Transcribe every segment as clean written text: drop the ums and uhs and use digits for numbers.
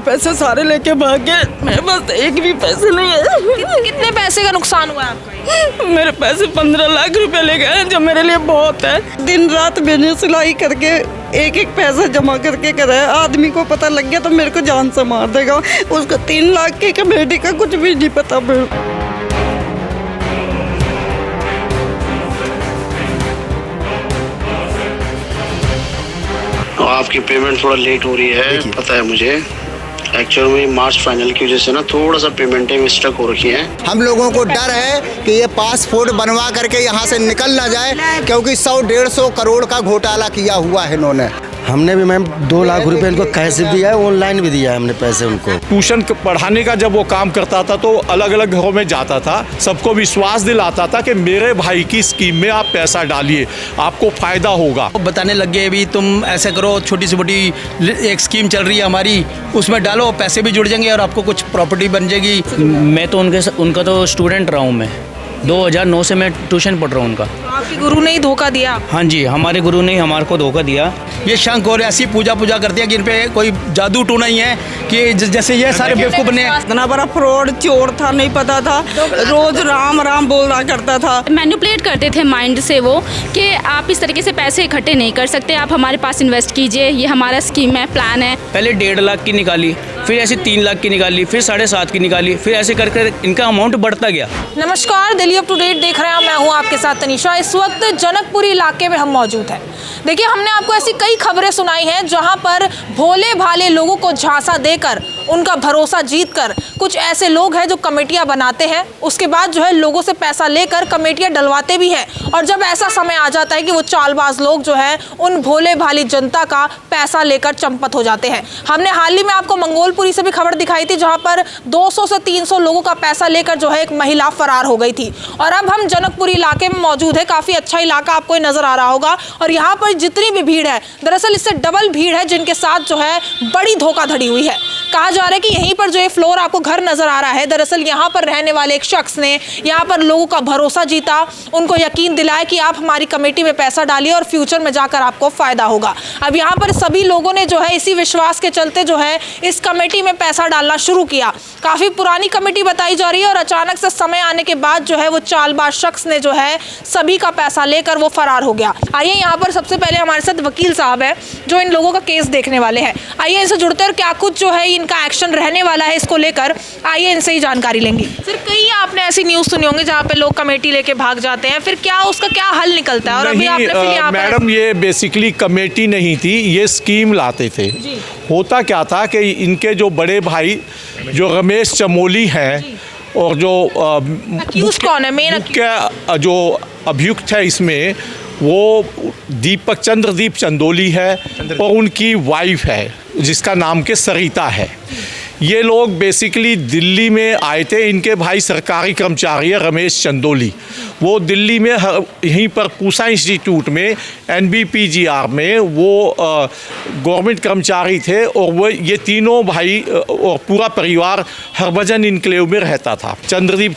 पैसे सारे लेके भाग गए, मेरे पास एक भी पैसे नहीं है। कितने पैसे का नुकसान हुआ है आपका? मेरे पैसे 15 लाख रुपए ले गए, जो मेरे लिए बहुत है। दिन रात मैंने सिलाई करके एक एक पैसा जमा करके कराया। आदमी को पता लग गया तो मेरे को जान से मार देगा। उसको 3 लाख की कमेटी का कुछ भी नहीं पता। आपकी पेमेंट थोड़ा लेट हो रही है, पता है मुझे। एक्चुअल में मार्च फाइनल की वजह से ना थोड़ा सा पेमेंटें मिस्टेक हो रखी हैं। हम लोगों को डर है कि ये पासपोर्ट बनवा करके यहाँ से निकल ना जाए, क्योंकि 100-150 करोड़ का घोटाला किया हुआ है इन्होंने। हमने भी मैम 2 लाख रुपए इनको कैश दिया है, ऑनलाइन भी दिया है हमने पैसे उनको। ट्यूशन पढ़ाने का जब वो काम करता था तो अलग अलग घरों में जाता था, सबको विश्वास दिलाता था कि मेरे भाई की स्कीम में आप पैसा डालिए, आपको फ़ायदा होगा। बताने लग गए भी तुम ऐसे करो, छोटी से छोटी एक स्कीम चल रही है हमारी, उसमें डालो, पैसे भी जुड़ जाएंगे और आपको कुछ प्रॉपर्टी बन जाएगी। मैं तो उनका तो स्टूडेंट रहा हूँ। मैं 2009 से मैं ट्यूशन पढ़ रहा हूँ उनका। आपके गुरु ने ही धोखा दिया? हाँ जी, हमारे गुरु ने हमारे को धोखा दिया। ये शंख और ऐसी पूजा करते हैं कि इन पे कोई जादू टू नहीं है कि जैसे ये सारे बेवकूफ बने। इतना बड़ा फ्रॉड चोर था, नहीं पता था, रोज राम राम बोला करता था। मैनिपुलेट करते थे माइंड से वो कि आप इस तरीके से पैसे इकट्ठे नहीं कर सकते, आप हमारे पास इन्वेस्ट कीजिए, ये हमारा स्कीम है, प्लान है। पहले 1.5 लाख की निकाली, फिर ऐसे 3 लाख की निकाली, फिर 7.5 की निकाली, फिर ऐसे कर इनका अमाउंट बढ़ता गया। नमस्कार, दिल्ली अप टू डेट देख रहे हैं, मैं हूं आपके साथ तनीषा। इस वक्त जनकपुरी इलाके में हम मौजूद हैं। देखिए, हमने आपको ऐसी कई खबरें सुनाई हैं जहां पर भोले भाले लोगों को झांसा देकर, उनका भरोसा जीतकर कुछ ऐसे लोग हैं जो कमेटियां बनाते हैं, उसके बाद जो है लोगों से पैसा लेकर कमेटियां डलवाते भी हैं, और जब ऐसा समय आ जाता है कि वो चालबाज लोग जो है उन भोले भाली जनता का पैसा लेकर चंपत हो जाते हैं। हमने हाल ही में आपको मंगोलपुरी से भी खबर दिखाई थी, जहां पर 200 से 300 लोगों का पैसा लेकर जो है एक महिला फरार हो गई थी। और अब हम जनकपुरी इलाके में मौजूद है। काफी अच्छा इलाका आपको नजर आ रहा होगा, और यहाँ पर जितनी भी भीड़ है, दरअसल इससे डबल भीड़ है जिनके साथ जो है बड़ी धोखाधड़ी हुई है। कहा जा रहा है कि यहीं पर जो ये फ्लोर आपको घर नजर आ रहा है, दरअसल यहाँ पर रहने वाले एक शख्स ने यहाँ पर लोगों का भरोसा जीता, उनको यकीन दिलाया कि आप हमारी कमेटी में पैसा डालिए और फ्यूचर में जाकर आपको फायदा होगा। अब यहाँ पर सभी लोगों ने जो है इसी विश्वास के चलते जो है इस कमेटी में पैसा डालना शुरू किया। काफी पुरानी कमेटी बताई जा रही है, और अचानक से समय आने के बाद जो है वो चालबाज शख्स ने जो है सभी का पैसा लेकर वो फरार हो गया। आइए, यहाँ पर सबसे पहले हमारे साथ वकील साहब है जो इन लोगों का केस देखने वाले हैं। आइए इनसे जुड़ते हैं, क्या कुछ जो है इनका एक्शन रहने वाला है इसको लेकर, आइए इनसे ही जानकारी लेंगे। सर, कई आपने ऐसी न्यूज़ सुनी होंगी जहाँ पे लोग कमेटी लेके भाग जाते हैं, फिर क्या उसका क्या हल निकलता है? और अभी आपने फिर यहाँ मैडम, ये बेसिकली कमेटी नहीं थी, ये स्कीम लाते थे। होता क्या था कि इनके जो बड़े भाई जो रमेश चमोली हैं, और जो कौन है मेन जो अभियुक्त है इसमें, वो चंद्रदीप चंदोली है, और उनकी वाइफ है जिसका नाम के सरिता है। ये लोग बेसिकली दिल्ली में आए थे। इनके भाई सरकारी कर्मचारी है रमेश चंदोली, वो दिल्ली में यहीं पर पूसा इंस्टीट्यूट में NBPGR में वो गवर्नमेंट कर्मचारी थे, और वो ये तीनों भाई और पूरा परिवार हरभजन इनक्लेव में रहता था। चंद्रदीप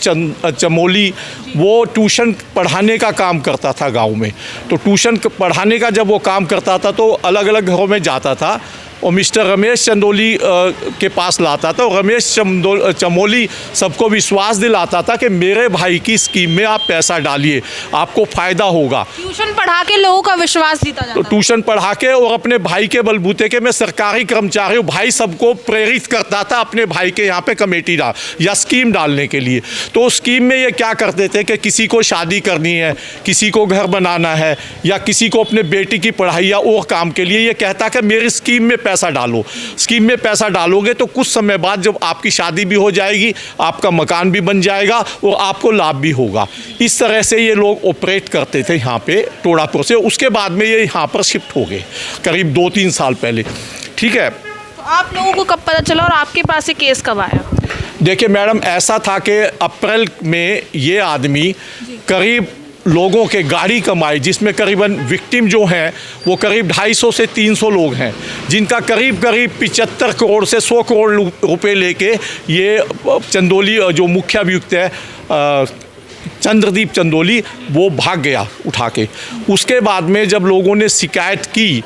चमोली वो ट्यूशन पढ़ाने का काम करता था गांव में, तो ट्यूशन पढ़ाने का जब वो काम करता था तो अलग अलग घरों में जाता था और मिस्टर रमेश चंदोली के पास लाता था। और रमेश चमोली सबको विश्वास दिलाता था कि मेरे भाई की स्कीम में आप पैसा डालिए, आपको फ़ायदा होगा। ट्यूशन पढ़ा के लोगों का विश्वास जीता जाता। तो ट्यूशन पढ़ा के और अपने भाई के बलबूते के मैं सरकारी कर्मचारी हूँ, भाई सबको प्रेरित करता था अपने भाई के यहाँ पे कमेटी या स्कीम डालने के लिए। तो स्कीम में ये क्या करते थे कि किसी को शादी करनी है, किसी को घर बनाना है, या किसी को अपने बेटी की पढ़ाई या और काम के लिए, ये कहता कि मेरी स्कीम में पैसा डालो। स्कीम में पैसा डालोगे तो कुछ समय बाद जब आपकी शादी भी हो जाएगी, आपका मकान भी बन जाएगा और आपको लाभ भी होगा। इस तरह से ये लोग ऑपरेट करते थे यहाँ पे टोड़ापुर से। उसके बाद में ये यहाँ पर शिफ्ट हो गए करीब 2-3 साल पहले। ठीक है, तो आप लोगों को कब पता चला और आपके पास ये केस कब आया? देखिए मैडम, ऐसा था कि अप्रैल में ये आदमी करीब लोगों के गाड़ी कमाई, जिसमें करीबन विक्टिम जो हैं वो करीब 250 से 300 लोग हैं, जिनका करीब 75 करोड़ से 100 करोड़ रुपए लेके ये चंदोली जो मुख्य अभियुक्त है चंद्रदीप चंदोली, वो भाग गया उठा के। उसके बाद में जब लोगों ने शिकायत की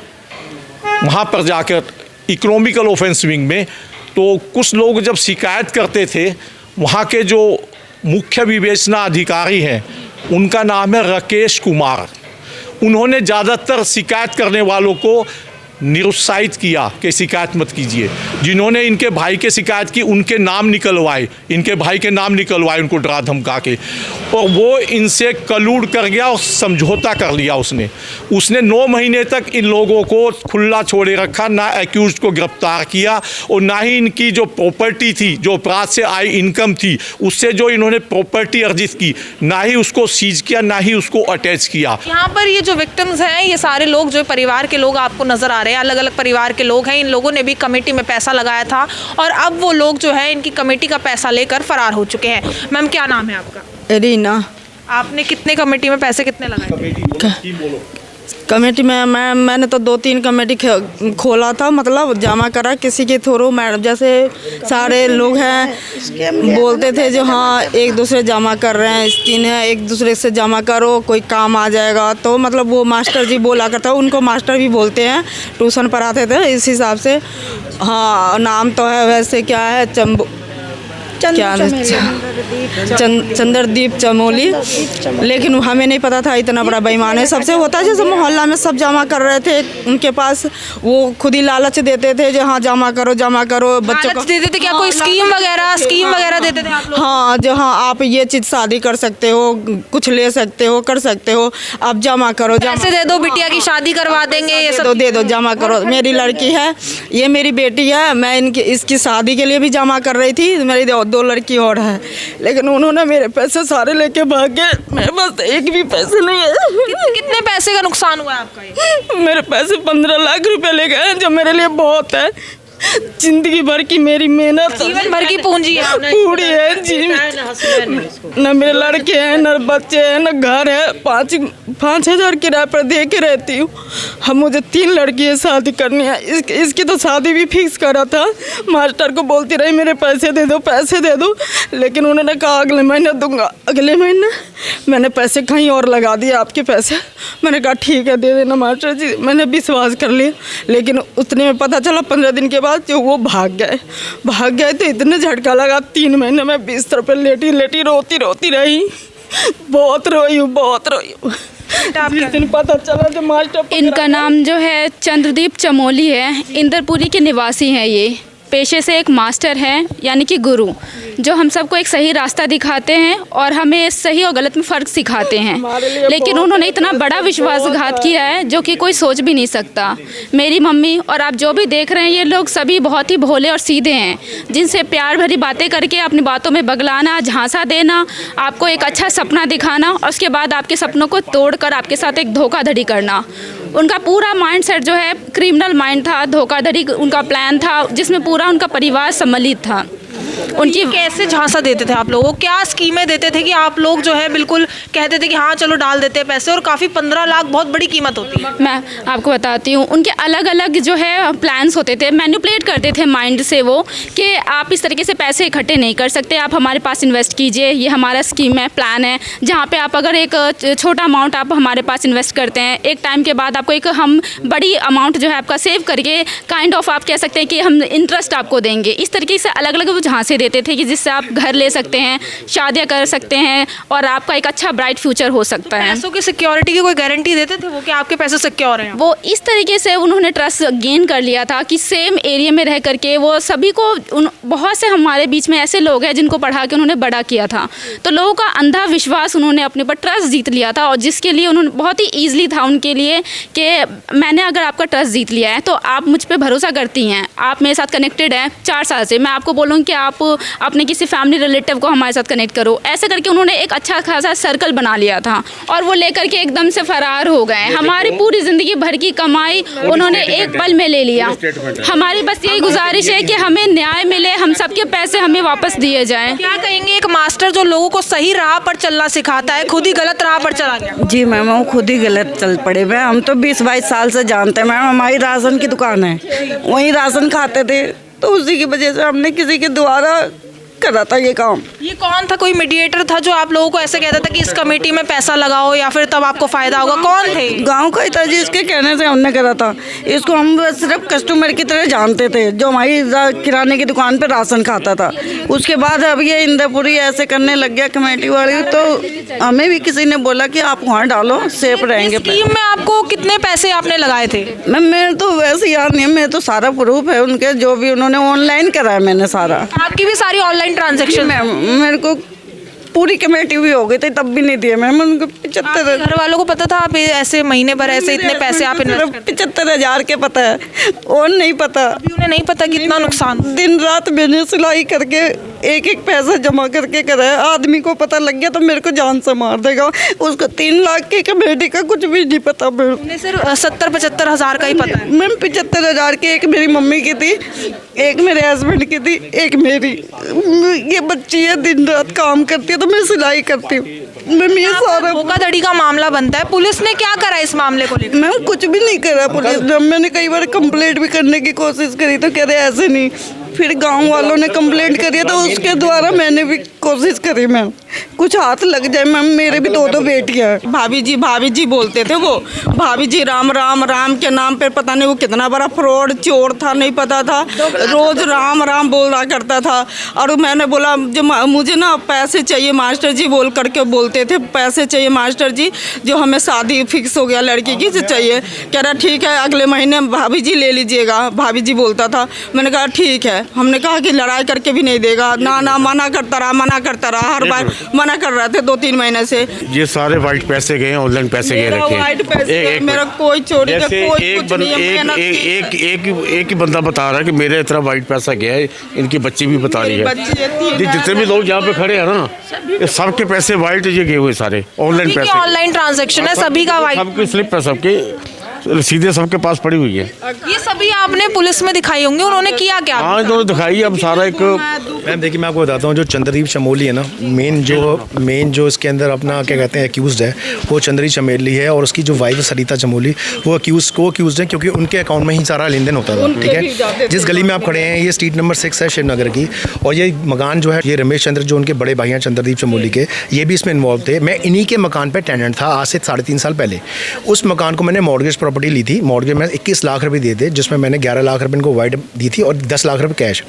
वहाँ पर जाकर इकोनॉमिकल ऑफेंस विंग में, तो कुछ लोग जब शिकायत करते थे, वहाँ के जो मुख्य विवेचना अधिकारी हैं उनका नाम है राकेश कुमार, उन्होंने ज़्यादातर शिकायत करने वालों को निरुत्साहित किया कि शिकायत मत कीजिए। जिन्होंने इनके भाई के शिकायत की उनके नाम निकलवाए, इनके भाई के नाम निकलवाए उनको डरा धमका के, और वो इनसे कलूड़ कर गया और समझौता कर लिया उसने 9 महीने तक इन लोगों को खुला छोड़े रखा, ना एक्यूज को गिरफ्तार किया और ना ही इनकी जो प्रॉपर्टी थी, जो अपराध से आई इनकम थी, उससे जो इन्होंने प्रॉपर्टी अर्जित की, ना ही उसको सीज किया, ना ही उसको अटैच किया। यहाँ पर ये जो विक्टिम्स हैं, ये सारे लोग जो परिवार के लोग आपको नजर आ रहे हैं, अलग अलग परिवार के लोग हैं। इन लोगों ने भी कमेटी में पैसा लगाया था और अब वो लोग जो है इनकी कमेटी का पैसा लेकर फरार हो चुके हैं। मैम, क्या नाम है आपका? रीना। आपने कितने कमेटी में पैसे कितने लगाए थे? कमेटी में मैंने तो 2-3 कमेटी खोला था, मतलब जमा करा किसी के थ्रू। मैडम जैसे सारे लोग हैं बोलते थे जो हाँ एक दूसरे जमा कर रहे हैं, स्कीम है, एक दूसरे से जमा करो कोई काम आ जाएगा। तो मतलब वो मास्टर जी बोला करता, उनको मास्टर भी बोलते हैं, ट्यूशन पढ़ाते थे इस हिसाब से। हाँ, नाम तो है वैसे क्या है, चंद्रदीप चमोली, लेकिन हमें नहीं पता था इतना बड़ा बेईमान है। सबसे होता है जैसे मोहल्ला में सब जमा कर रहे थे उनके पास, वो खुद ही लालच देते थे जो हाँ जमा करो बच्चों को देते थे क्या? कोई स्कीम वगैरह देते थे आप लोग? हाँ, जो हाँ आप ये चीज़ शादी कर सकते हो, कुछ ले सकते हो, कर सकते हो, आप जमा करो, पैसे दे दो, बिटिया की शादी करवा देंगे, ये सब दे दो, जमा करो। मेरी लड़की है, ये मेरी बेटी है, मैं इसकी शादी के लिए भी जमा कर रही थी, मेरी 2 लड़की और है, लेकिन उन्होंने मेरे पैसे सारे लेके भाग गए। मेरे पास एक भी पैसे नहीं है। कितने पैसे का नुकसान हुआ है आपका? ये मेरे पैसे 15 लाख रुपए ले गए, जो मेरे लिए बहुत है। जिंदगी भर की मेरी मेहनत, जीवन भर की पूंजी है, पूरी है जी। न मेरे लड़के हैं, न बच्चे हैं, न घर है। 5,000 किराए पर दे के रहती हूँ। हम मुझे 3 लड़की है, शादी करनी है। इसकी तो शादी भी फिक्स करा था। मास्टर को बोलती रही मेरे पैसे दे दो, लेकिन उन्होंने कहा अगले महीने दूंगा। अगले महीने मैंने पैसे कहीं और लगा दिए, आपके पैसे। मैंने कहा ठीक है दे देना मास्टर जी, मैंने विश्वास कर लिया। लेकिन उतने में पता चला 15 दिन के बाद जो वो भाग गए तो इतने झटका लगा। 3 महीने में बिस्तर पर लेटी रोती रही, बहुत रोई हूँ। जिस दिन पता चला जो मास्टर, इनका नाम जो है चंद्रदीप चमोली है, इंदरपुरी के निवासी हैं। ये पेशे से एक मास्टर हैं, यानी कि गुरु, जो हम सबको एक सही रास्ता दिखाते हैं और हमें सही और गलत में फ़र्क सिखाते हैं। लेकिन उन्होंने इतना बड़ा विश्वासघात किया है जो कि कोई सोच भी नहीं सकता। मेरी मम्मी और आप जो भी देख रहे हैं, ये लोग सभी बहुत ही भोले और सीधे हैं, जिनसे प्यार भरी बातें करके अपनी बातों में बगलाना, झांसा देना, आपको एक अच्छा सपना दिखाना और उसके बाद आपके सपनों को तोड़कर आपके साथ एक धोखाधड़ी करना। उनका पूरा माइंडसेट जो है क्रिमिनल माइंड था, धोखाधड़ी उनका प्लान था, जिसमें पूरा उनका परिवार सम्मिलित था। उनकी कैसे झांसा देते थे आप लोगों को? क्या स्कीमें देते थे कि आप लोग जो है बिल्कुल कहते थे कि हाँ चलो डाल देते हैं पैसे, और काफ़ी 15 लाख बहुत बड़ी कीमत होती है। मैं आपको बताती हूँ, उनके अलग अलग जो है प्लान्स होते थे, मैनिपुलेट करते थे माइंड से वो, कि आप इस तरीके से पैसे इकट्ठे नहीं कर सकते, आप हमारे पास इन्वेस्ट कीजिए, ये हमारा स्कीम है, प्लान है, जहाँ पे आप अगर एक छोटा अमाउंट आप हमारे पास इन्वेस्ट करते हैं, एक टाइम के बाद आपको एक हम बड़ी अमाउंट जो है आपका सेव करके काइंड ऑफ आप कह सकते हैं कि हम इंटरेस्ट आपको देंगे। इस तरीके से अलग अलग वो झांसे देते थे कि जिससे आप घर ले सकते हैं, शादियां कर सकते हैं और आपका एक अच्छा ब्राइट फ्यूचर हो सकता है। पैसों की सिक्योरिटी की कोई गारंटी देते थे वो कि आपके पैसे सिक्योर हैं? वो इस तरीके से उन्होंने ट्रस्ट गेन कर लिया था कि सेम एरिया में रह करके वो सभी को बहुत से हमारे बीच में ऐसे लोग हैं जिनको पढ़ा के उन्होंने बड़ा किया था, तो लोगों का अंधा विश्वास उन्होंने अपने पर ट्रस्ट जीत लिया था, और जिसके लिए उन्होंने बहुत ही ईजिली था उनके लिए कि मैंने अगर आपका ट्रस्ट जीत लिया है तो आप मुझ पर भरोसा करती हैं, आप मेरे साथ कनेक्टेड हैं 4 साल से, मैं आपको बोलूँ कि आप अपने किसी फैमिली रिलेटिव को हमारे साथ कनेक्ट करो। ऐसे करके उन्होंने एक अच्छा खासा सर्कल बना लिया था और वो लेकर के एकदम से फरार हो गए। हमारी पूरी ज़िंदगी भर की कमाई उन्होंने एक पल में ले लिया। हमारी बस यही गुजारिश है कि हमें न्याय मिले, हम सबके पैसे हमें वापस दिए जाएं। क्या कहेंगे एक मास्टर जो लोगों को सही राह पर चलना सिखाता है, खुद ही गलत राह पर चला गया? जी मैम, वो खुद ही गलत चल पड़े। मैम हम तो 20-22 साल से जानते हैं मैम, हमारी राशन की दुकान है, वहीं राशन खाते थे, तो उसी की वजह से हमने किसी के द्वारा करा था ये काम। ये कौन था, कोई मीडिएटर था जो आप लोगों को ऐसे कहता था कि इस कमेटी में पैसा लगाओ या फिर तब आपको फायदा होगा? कौन थे? गांव का ही था जी, इसके कहने से हमने करा था। इसको हम बस सिर्फ कस्टमर की तरह जानते थे जो हमारी किराने की दुकान पे राशन खाता था। उसके बाद अब ये इंद्रपुरी ऐसे करने लग गया कमेटी वाली, तो हमें भी किसी ने बोला कि आप वहाँ डालो, सेफ रहेंगे। स्कीम में आपको कितने पैसे आपने लगाए थे? मैम मेरे तो वैसे याद नहीं है, मेरे तो सारा प्रूफ है उनके, जो भी उन्होंने ऑनलाइन कराया मैंने सारा। आपकी भी सारी ऑनलाइन ट्रांजैक्शन? मैम मेरे को पूरी कमेटी भी हो गई थी तब भी नहीं दिए मैम उनको। 75 घर वालों को पता था आप ऐसे महीने भर ऐसे इतने पैसे आप इन्वेस्ट करते? 75,000 के पता है और नहीं पता। अभी उन्हें नहीं पता कितना नुकसान। दिन रात मैंने सिलाई करके एक एक पैसा जमा करके कराया। आदमी को पता लग गया तो मेरे को जान से मार देगा। उसको 3 लाख की कमेटी का कुछ भी नहीं पता। उन्हें सिर्फ 70-75 हज़ार का ही पता है। मैम 75,000 की एक मेरी मम्मी की थी, एक मेरे हस्बैंड की थी, एक मेरी। ये बच्ची है, दिन रात काम करती है तो मैं सिलाई करती हूँ। मैम ये सारा धोखाधड़ी का मामला बनता है। पुलिस ने क्या करा इस मामले को लेकर? मैम कुछ भी नहीं करा पुलिस ने। मैंने कई बार कंप्लेंट भी करने की कोशिश करी तो कह रहे ऐसे नहीं। फिर गांव वालों ने कंप्लेंट करी तो उसके द्वारा मैंने भी कोशिश करी मैम कुछ हाथ लग जाए। मैम मेरे भी 2 बेटियां हैं। भाभी जी बोलते थे वो। भाभी जी राम राम राम के नाम पे पता नहीं वो कितना बड़ा फ्रॉड चोर था, नहीं पता था। रोज राम राम बोल रहा करता था। और मैंने बोला जो मुझे ना पैसे चाहिए मास्टर जी बोल करके बोलते थे, पैसे चाहिए मास्टर जी, जो हमें शादी फिक्स हो गया लड़की की जो चाहिए। कह रहा ठीक है अगले महीने भाभी जी ले लीजिएगा, भाभी जी बोलता था। मैंने कहा ठीक है। हमने कहा कि लड़ाई करके भी नहीं देगा, ना मना करता रहा हर बार मना कर रहे थे 2-3 महीने से। ये सारे वाइट पैसे गए, ऑनलाइन पैसे गए रखे। वाइट पैसे मेरा कोई चोरी का कोई कुछ नहीं है। एक ही बंदा बता रहा है कि मेरे इतना वाइट पैसा गया है, इनकी बच्ची भी बता रही है। जितने भी लोग यहाँ पे खड़े हैं ना, ये सबके पैसे वाइट ये गए हुए सारे ऑनलाइन पैसे। ऑनलाइन ट्रांजैक्शन है सभी का वाइट। सबकी स्लिप है, सबके सीधे सबके पास पड़ी हुई है। ये सभी आपने पुलिस में दिखाई होंगी, उन्होंने किया क्या? हाँ इन्होंने दिखाई। अब सारा एक मैम देखिए मैं आपको बताता हूँ, जो चंद्रदीप चमोली है ना, मेन जो इसके अंदर अपना क्या कहते हैं एक्यूज़ड है वो चंद्रदीप चमेली है। और उसकी जो वाइफ सरिता चमोली वो एक्यूज़ड है क्योंकि उनके अकाउंट में ही सारा लेन देन होता था। ठीक है, जिस गली में आप खड़े हैं ये स्ट्रीट नंबर 6 है शिवनगर की। और ये मकान जो है ये रमेश चंद्र जो उनके बड़े भाई हैं चंद्रदीप चमोली के, ये भी इसमें इन्वॉल्व थे। मैं इन्हीं के मकान पर टेनेंट था आज से 3.5 साल पहले। उस मकान को मैंने मॉर्गेज प्रॉपर्टी ली थी। मॉर्गेज में 21 लाख रुपए दिए थे, जिसमें मैंने 11 लाख रुपए इनको वाइड दी थी और 10 लाख रुपए कैश।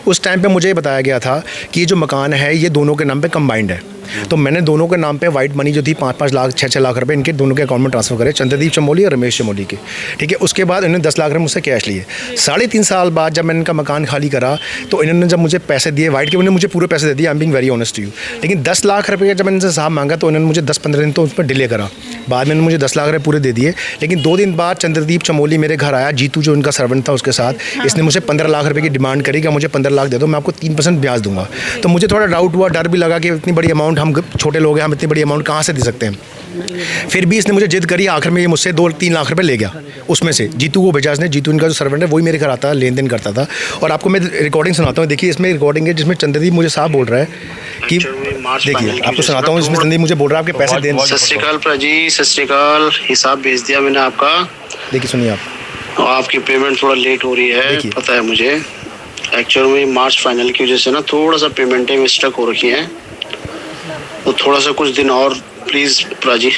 उस टाइम पे मुझे बताया गया था कि ये जो मकान है ये दोनों के नाम पे कंबाइंड है। तो मैंने दोनों के नाम पे वाइट मनी जो थी 5-5 लाख 6-6 लाख रुपए इनके दोनों के अकाउंट में ट्रांसफर करे, चंद्रदीप चमोली और रमेश चमोली के। ठीक है, उसके बाद इन्होंने 10 लाख रुपए मुझसे कैश लिए। 3.5 साल बाद जब मैंने इनका मकान खाली करा तो इन्होंने जब मुझे पैसे दिए वाइट के, उन्होंने मुझे पूरे पैसे दे दिए। I am being very honest to you. लेकिन 10 लाख रुपये जब मैंने इनसे हिसाब मांगा तो इन्होंने मुझे 10-15 दिन तो उस पर डिले करा। बाद में मुझे 10 लाख रुपये पूरे दे दिए। लेकिन 2 दिन बाद चंद्रदीप चमोली मेरे घर आया, जीतू जो उनका सर्वेंट था उसके साथ। इसने मुझे 15 लाख रुपये की डिमांड करी कि मुझे 15 लाख दे दो, मैं आपको 3% ब्याज दूंगा। तो मुझे थोड़ा डाउट हुआ, डर भी लगा कि इतनी बड़ी अमाउंट, हम छोटे लोग हैं, हम इतनी बड़ी अमाउंट कहाँ से दे सकते हैं। फिर भी इसने मुझे जिद करी, आखिर में ये मुझसे 2-3 लाख रुपए ले गया। उसमें से जीतू को भेजा इसने। जीतू इनका जो सर्वेंट है वही मेरे घर आता, लेन देन करता था। और आपको मैं रिकॉर्डिंग सुनाता हूँ। देखिए इसमें रिकॉर्डिंग है जिसमें चंद्रदीप मुझे साहब बोल रहा है कि देखिए आपको सुनाता हूँ, इसमें चंद्रदीप मुझे बोल रहा है आपके पैसे देने। सत श्री अकाल प्रजी, सत श्री अकाल। हिसाब भेज दिया मैंने आपका। देखिए सुनिए आप। आपकी पेमेंट थोड़ा लेट हो रही है, पता है मुझे। एक्चुअल में मार्च फाइनल की वजह से ना थोड़ा सा पेमेंटें में स्टक हो रखी हैं, तो थोड़ा सा कुछ दिन और प्लीज़ प्राजी।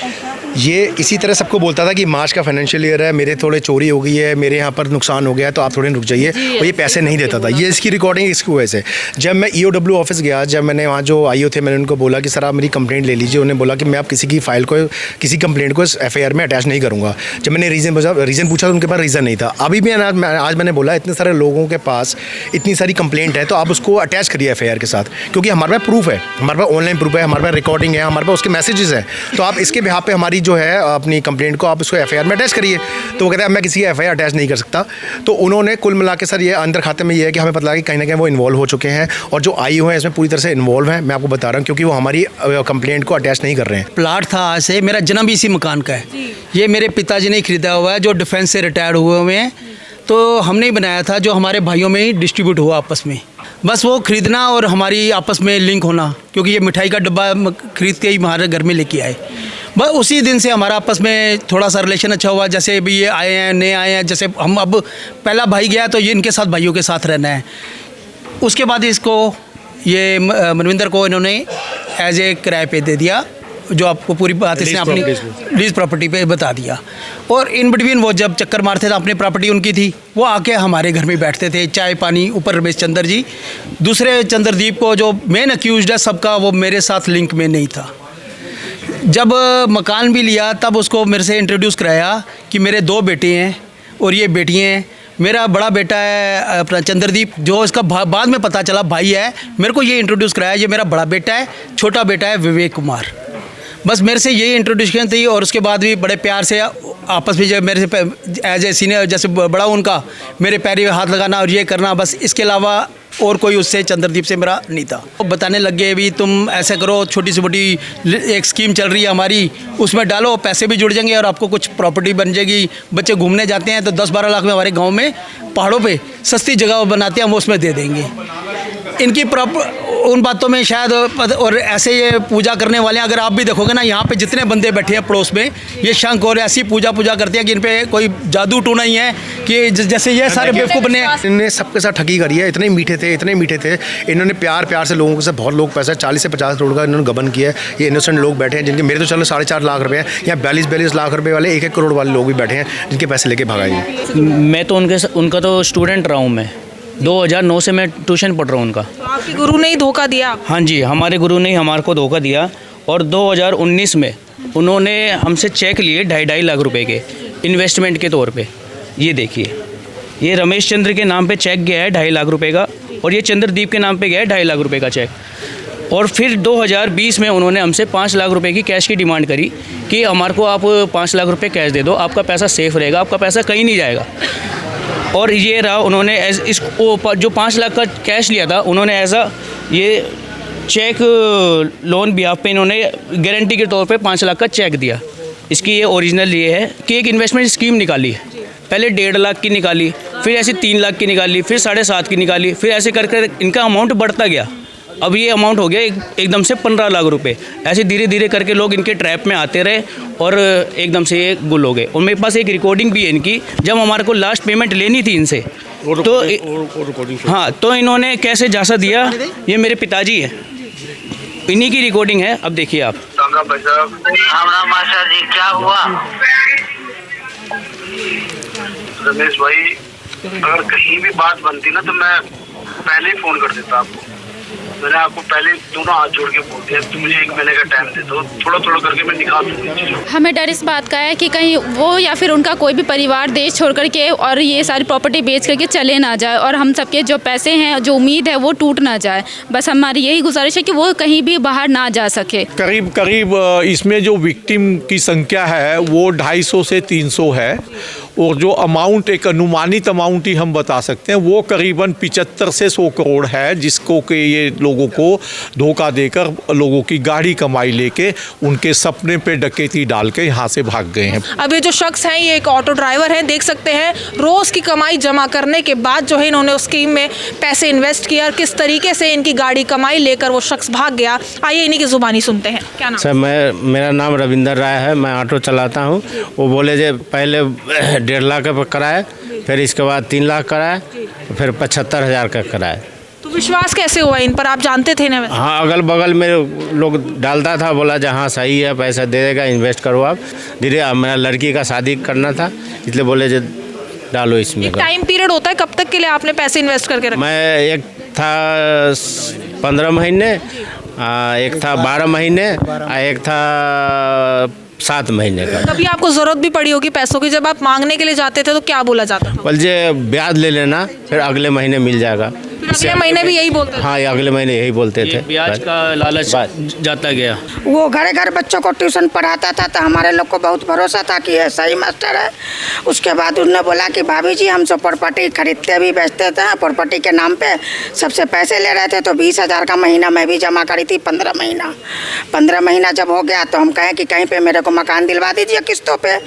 ये इसी तरह सबको बोलता था कि मार्च का फाइनेंशियल ईयर है, मेरे थोड़े चोरी हो गई है, मेरे यहाँ पर नुकसान हो गया है, तो आप थोड़े रुक जाइए। और ये पैसे नहीं देता था। ये इसकी रिकॉर्डिंग इसकी वजह से। जब मैं EOW ऑफिस गया, जब मैंने वहाँ जो IO थे मैंने उनको बोला कि सर आप मेरी कंप्लेंट ले लीजिए। उन्होंने बोला कि मैं आप किसी की फाइल को, किसी कंप्लेंट को FIR में अटैच नहीं करूँगा। जब मैंने रीज़न पूछा तो उनके पास रीज़न नहीं था। अभी भी आज मैंने बोला इतने सारे लोगों के पास इतनी सारी कंप्लेंट है तो आप उसको अटैच करिए FIR के साथ, क्योंकि हमारे पास प्रूफ है, हमारे पास ऑनलाइन प्रूफ है, हमारे पास रिकॉर्डिंग है, हमारे पास उसके मैसेजेस हैं। तो आप इसके बिहाफ पे हमारी जो है अपनी कंप्लेंट को आप उसको FIR में अटैच करिए। तो वो कहते हैं मैं किसी की FIR अटैच नहीं कर सकता। तो उन्होंने कुल मिला के सर ये अंदर खाते में ये है कि हमें पता लगा कि कहीं ना कहीं वो इन्वॉल्व हो चुके हैं और जो IO हैं इसमें पूरी तरह से इन्वॉल्व हैं। मैं आपको बता रहा हूँ क्योंकि वो हमारी कंप्लेंट को अटैच नहीं कर रहे हैं। प्लाट था आज से, मेरा जन्म भी इसी मकान का है। ये मेरे पिताजी ने खरीदा हुआ है जो डिफेंस से रिटायर्ड हुए हैं। तो हमने ही बनाया था, जो हमारे भाइयों में ही डिस्ट्रीब्यूट हुआ आपस में। बस वो ख़रीदना और हमारी आपस में लिंक होना, क्योंकि ये मिठाई का डब्बा खरीद के ही हमारे घर में लेके आए। बस उसी दिन से हमारा आपस में थोड़ा सा रिलेशन अच्छा हुआ। जैसे भी ये आए हैं, नए आए हैं, जैसे हम अब पहला भाई गया तो ये इनके साथ भाइयों के साथ रहना है। उसके बाद इसको ये मनविंदर को इन्होंने एज ए किराए पे दे दिया, जो आपको पूरी बात इसने अपनी लीज प्रॉपर्टी पे बता दिया। और इन बिटवीन वो जब चक्कर मारते थे, अपनी प्रॉपर्टी उनकी थी, वो आके हमारे घर में बैठते थे, चाय पानी। ऊपर रमेश चंद्र जी, दूसरे चंद्रदीप को जो मेन अक्यूज्ड है सबका, वो मेरे साथ लिंक में नहीं था। जब मकान भी लिया तब उसको मेरे से इंट्रोड्यूस कराया कि मेरे 2 बेटे हैं और ये बेटियाँ हैं। मेरा बड़ा बेटा है अपना चंद्रदीप, जो इसका बाद में पता चला भाई है। मेरे को ये इंट्रोड्यूस कराया, ये मेरा बड़ा बेटा है, छोटा बेटा है विवेक कुमार। बस मेरे से यही इंट्रोड्यूशन थी। और उसके बाद भी बड़े प्यार से आपस में जब मेरे से एज ए सीनियर, जैसे बड़ा उनका, मेरे पैर में हाथ लगाना और ये करना, बस इसके अलावा और कोई उससे चंद्रदीप से मेरा नहीं था। वो बताने लग गए भी तुम ऐसे करो, छोटी से छोटी एक स्कीम चल रही है हमारी, उसमें डालो, पैसे भी जुड़ जाएंगे और आपको कुछ प्रॉपर्टी बन जाएगी। बच्चे घूमने जाते हैं तो 10-12 लाख में हमारे गांव में पहाड़ों पे सस्ती जगह बनाते हैं, हम उसमें दे देंगे। इनकी उन बातों में शायद, और ऐसे ये पूजा करने वाले हैं, अगर आप भी देखोगे ना, यहाँ पे जितने बंदे बैठे हैं पड़ोस में, ये शंख और ऐसी पूजा करते हैं कि इन पे कोई जादू टूना ही है कि जैसे ये सारे बेवकूफ़ बने। इन्होंने सबके साथ ठगी करी है। इतने मीठे थे, इतने मीठे थे। इन्होंने प्यार से लोगों से, बहुत लोग पैसा 40 से 50 करोड़ का इन्होंने गबन किया है। ये इनोसेंट लोग बैठे हैं जिनके, मेरे तो चलो 4.5 लाख रुपए हैं, यहाँ 42 लाख रुपए वाले, 1-1 करोड़ वाले लोग भी बैठे हैं जिनके पैसे लेके भगाए। मैं तो उनका तो स्टूडेंट रहा हूँ। मैं 2009 से मैं ट्यूशन पढ़ रहा हूँ उनका। तो आपके गुरु ने ही धोखा दिया? हाँ जी, हमारे गुरु ने हमारे को धोखा दिया। और 2019 में उन्होंने हमसे चेक लिए 2.5 लाख रुपए के इन्वेस्टमेंट के तौर पे। ये देखिए, ये रमेश चंद्र के नाम पे चेक गया है 2.5 लाख रुपए का, और ये चंद्रदीप के नाम पे गया है 2.5 लाख रुपए का चेक। और फिर 2020 में उन्होंने हमसे 5 लाख रुपए की कैश की डिमांड करी कि हमारे को आप 5 लाख रुपए कैश दे दो, आपका पैसा सेफ रहेगा, आपका पैसा कहीं नहीं जाएगा। और ये रहा, उन्होंने जो 5 लाख का कैश लिया था, उन्होंने ऐसा ये चेक लोन ब्याज पे इन्होंने गारंटी के तौर पे 5 लाख का चेक दिया। इसकी ये ओरिजिनल ये है कि एक इन्वेस्टमेंट स्कीम निकाली, पहले 1.5 लाख की निकाली, फिर ऐसे 3 लाख की निकाली, फिर 7.5 की निकाली, फिर ऐसे करके इनका अमाउंट बढ़ता गया। अब ये अमाउंट हो गया एकदम से 15 लाख रुपए। ऐसे धीरे धीरे करके लोग इनके ट्रैप में आते रहे और एकदम से ये गुल हो गए। और मेरे पास एक रिकॉर्डिंग भी है इनकी, जब हमारे को लास्ट पेमेंट लेनी थी इनसे, तो हाँ, तो इन्होंने कैसे झांसा दिया। ये मेरे पिताजी हैं, इन्हीं की रिकॉर्डिंग है। अब देखिए आप। माशा जी क्या हुआ रमेश भाई, अगर कहीं भी बात बनती ना तो मैं पहले ही फोन कर देता आपको। मैंने आपको पहले दोनों हाथ जोड़ के बोल दिया तो मुझे 1 महीने का टाइम दे दो, थोड़ा थोड़ा करके मैं निकाल दूँगी। हमें डर इस बात का है कि कहीं वो या फिर उनका कोई भी परिवार देश छोड़ करके और ये सारी प्रॉपर्टी बेच करके चले ना जाए, और हम सबके जो पैसे हैं, जो उम्मीद है, वो टूट ना जाए। बस हमारी यही गुजारिश है कि वो कहीं भी बाहर ना जा सके। करीब इसमें जो विक्टिम की संख्या है वो 250 से 300 है, और जो अमाउंट, एक अनुमानित अमाउंट ही हम बता सकते हैं, वो करीबन 75 से 100 करोड़ है, जिसको कि ये लोगों को धोखा देकर लोगों की गाड़ी कमाई लेके उनके सपने पे डकैती डाल के यहाँ से भाग गए हैं। अब ये जो शख्स हैं, ये एक ऑटो ड्राइवर हैं, देख सकते हैं रोज़ की कमाई जमा करने के बाद जो है इन्होंने उस स्कीम में पैसे इन्वेस्ट किया, और किस तरीके से इनकी गाड़ी कमाई लेकर वो शख्स भाग गया। आइए इन्हीं की ज़ुबानी सुनते हैं। क्या नाम? सर, मेरा नाम रविंदर राय है, मैं ऑटो चलाता हूँ। वो बोले जो पहले 1.5 लाख का कराए, फिर इसके बाद 3 लाख कराए, फिर 75,000 का कराए। तो विश्वास कैसे हुआ इन पर, आप जानते थे ना? हाँ, अगल बगल में लोग डालता था, बोला जहाँ सही है पैसा दे देगा, इन्वेस्ट करो आप। धीरे मेरा लड़की का शादी करना था, इसलिए बोले जो डालो इसमें। टाइम पीरियड होता है, कब तक के लिए आपने पैसे इन्वेस्ट करके रखे? मैं एक था 15 महीने, एक था 12 महीने, एक था 7 महीने का। कभी आपको जरूरत भी पड़ी होगी पैसों की, जब आप मांगने के लिए जाते थे तो क्या बोला जाता था? बोले ब्याज ले लेना, फिर अगले महीने मिल जाएगा। अगले महीने भी यही बोलते थे? हाँ, अगले महीने यही बोलते थे। ब्याज का लालच जाता गया। वो घर घर बच्चों को ट्यूशन पढ़ाता था, तो हमारे लोग को बहुत भरोसा था कि ये सही मास्टर है। उसके बाद उन्होंने बोला कि भाभी जी, हम जो प्रॉपर्टी खरीदते भी बेचते थे, प्रॉपर्टी के नाम पे सबसे पैसे ले रहे थे, तो 20,000 का महीना मैं भी जमा करी थी। 15 महीना जब हो गया तो हम कहें कि कहीं पे मेरे को मकान दिलवा दीजिए किस्तों पे,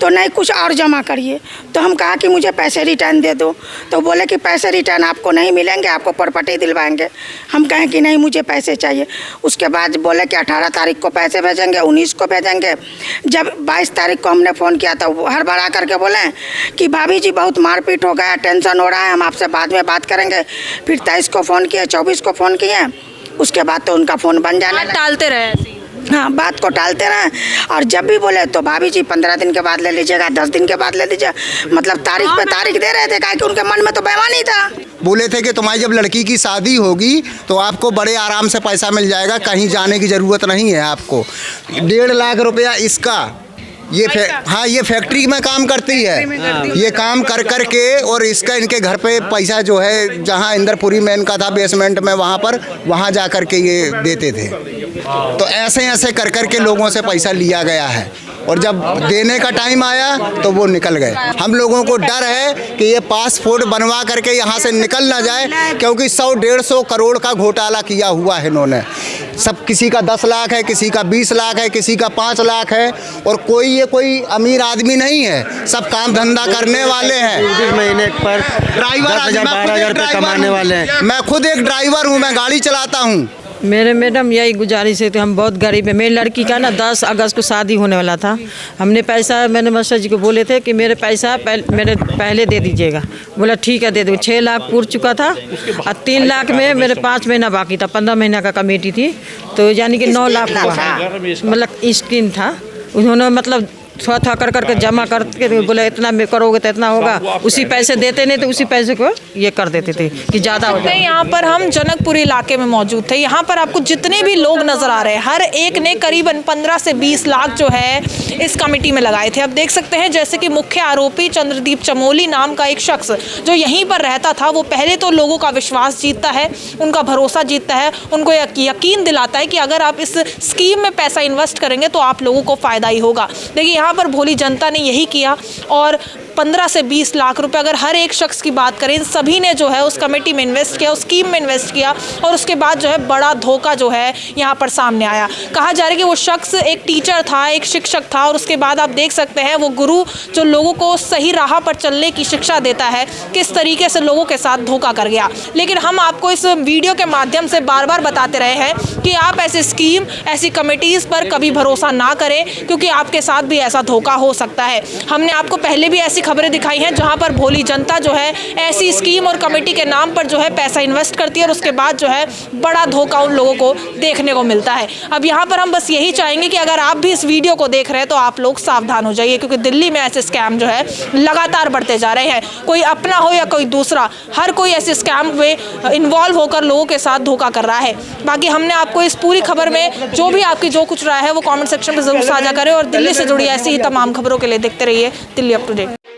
तो नहीं कुछ और जमा करिए। तो हम कहा कि मुझे पैसे रिटर्न दे दो, तो बोले कि पैसे रिटर्न आपको नहीं मिलेंगे, आपको प्रॉपर्टी दिलवाएंगे। हम कहें कि नहीं मुझे पैसे चाहिए। उसके बाद बोले कि 18 तारीख को पैसे भेजेंगे, 19 को भेजेंगे। जब 22 तारीख को हमने फ़ोन किया तो हड़बड़ा करके बोले कि भाभी जी बहुत मारपीट हो गया, टेंशन हो रहा है, हम आपसे बाद में बात करेंगे। फिर 23 को फ़ोन किए, 24 को फ़ोन किए, उसके बाद तो उनका फ़ोन बन जाने लगा। टालते रहे ऐसे ही। हाँ, बात को टालते रहे। और जब भी बोले तो भाभी जी 15 दिन के बाद ले लीजिएगा, 10 दिन के बाद ले लीजिए, मतलब तारीख पे तारीख दे रहे थे, काहे कि उनके मन में तो बेईमानी था। बोले थे कि तुम्हारी जब लड़की की शादी होगी तो आपको बड़े आराम से पैसा मिल जाएगा, कहीं जाने की ज़रूरत नहीं है आपको। 1.5 लाख रुपया इसका, हाँ ये फैक्ट्री में काम करती है, ये काम कर कर के, और इसका इनके घर पे पैसा जो है जहाँ इंदरपुरी में इनका था बेसमेंट में, वहाँ जा कर के ये देते थे। तो ऐसे ऐसे कर कर के लोगों से पैसा लिया गया है, और जब देने का टाइम आया तो वो निकल गए। हम लोगों को डर है कि ये पासपोर्ट बनवा करके यहाँ से निकल ना जाए, क्योंकि 100-150 करोड़ का घोटाला किया हुआ है इन्होंने। सब किसी का 10 लाख है, किसी का 20 लाख है, किसी का 5 लाख है, और कोई अमीर आदमी नहीं है, सब काम धंधा करने वाले हैं। इस महीने पर ड्राइवर 10,000-12,000 रुपये कमाने वाले हैं। मैं खुद एक ड्राइवर हूँ, मैं गाड़ी चलाता हूँ। मेरे मैडम यही गुजारिश है, तो हम बहुत गरीब है। मेरी लड़की का ना 10 अगस्त को शादी होने वाला था। हमने पैसा, मैंने मास्टर जी को बोले थे कि मेरे पैसा मेरे पहले दे दीजिएगा। बोला ठीक है दे दो। 6 लाख पूर चुका था, और 3 लाख में मेरे 5 महीना बाकी था, 15 महीना का कमेटी थी, तो यानी कि 9 लाख हुआ, मतलब स्कीम था। उन्होंने मतलब थोड़ा कर करके जमा करके बोले इतना करोगे तो इतना होगा, उसी पैसे देते नहीं तो उसी पैसे को ये कर देते थे कि ज़्यादा हो जाए। यहाँ पर हम जनकपुरी इलाके में मौजूद थे। यहाँ पर आपको जितने भी लोग नजर आ रहे हैं, हर एक ने करीबन 15 से 20 लाख जो है इस कमेटी में लगाए थे। अब देख सकते हैं जैसे कि मुख्य आरोपी चंद्रदीप चमोली नाम का एक शख्स जो यहीं पर रहता था, वो पहले तो लोगों का विश्वास जीतता है, उनका भरोसा जीतता है, उनको यकीन दिलाता है कि अगर आप इस स्कीम में पैसा इन्वेस्ट करेंगे तो आप लोगों को फ़ायदा ही होगा। देखिए यहाँ पर भोली जनता ने यही किया, और 15 से 20 लाख रुपए अगर हर एक शख्स की बात करें, सभी ने जो है उस कमेटी में इन्वेस्ट किया, उस स्कीम में इन्वेस्ट किया, और उसके बाद जो है बड़ा धोखा जो है यहाँ पर सामने आया। कहा जा रहा है कि वो शख्स एक टीचर था, एक शिक्षक था, और उसके बाद आप देख सकते हैं वो गुरु जो लोगों को सही राह पर चलने की शिक्षा देता है, किस तरीके से लोगों के साथ धोखा कर गया। लेकिन हम आपको इस वीडियो के माध्यम से बार बार बताते रहे हैं कि आप ऐसी स्कीम, ऐसी कमेटीज़ पर कभी भरोसा ना करें, क्योंकि आपके साथ भी ऐसा धोखा हो सकता है। हमने आपको पहले भी ऐसी खबरें दिखाई हैं जहां पर भोली जनता जो है ऐसी स्कीम और कमेटी के नाम पर जो है पैसा इन्वेस्ट करती है, और उसके बाद जो है बड़ा धोखा उन लोगों को देखने को मिलता है। अब यहां पर हम बस यही चाहेंगे कि अगर आप भी इस वीडियो को देख रहे हैं तो आप लोग सावधान हो जाइए, क्योंकि दिल्ली में ऐसे स्कैम जो है लगातार बढ़ते जा रहे हैं। कोई अपना हो या कोई दूसरा, हर कोई ऐसे स्कैम में इन्वॉल्व होकर लोगों के साथ धोखा कर रहा है। बाकी हमने आपको इस पूरी खबर में जो भी आपकी जो कुछ राय है वो कमेंट सेक्शन में जरूर साझा करें, और दिल्ली से जुड़ी ऐसी ही तमाम खबरों के लिए देखते रहिए दिल्ली अप टू डेट।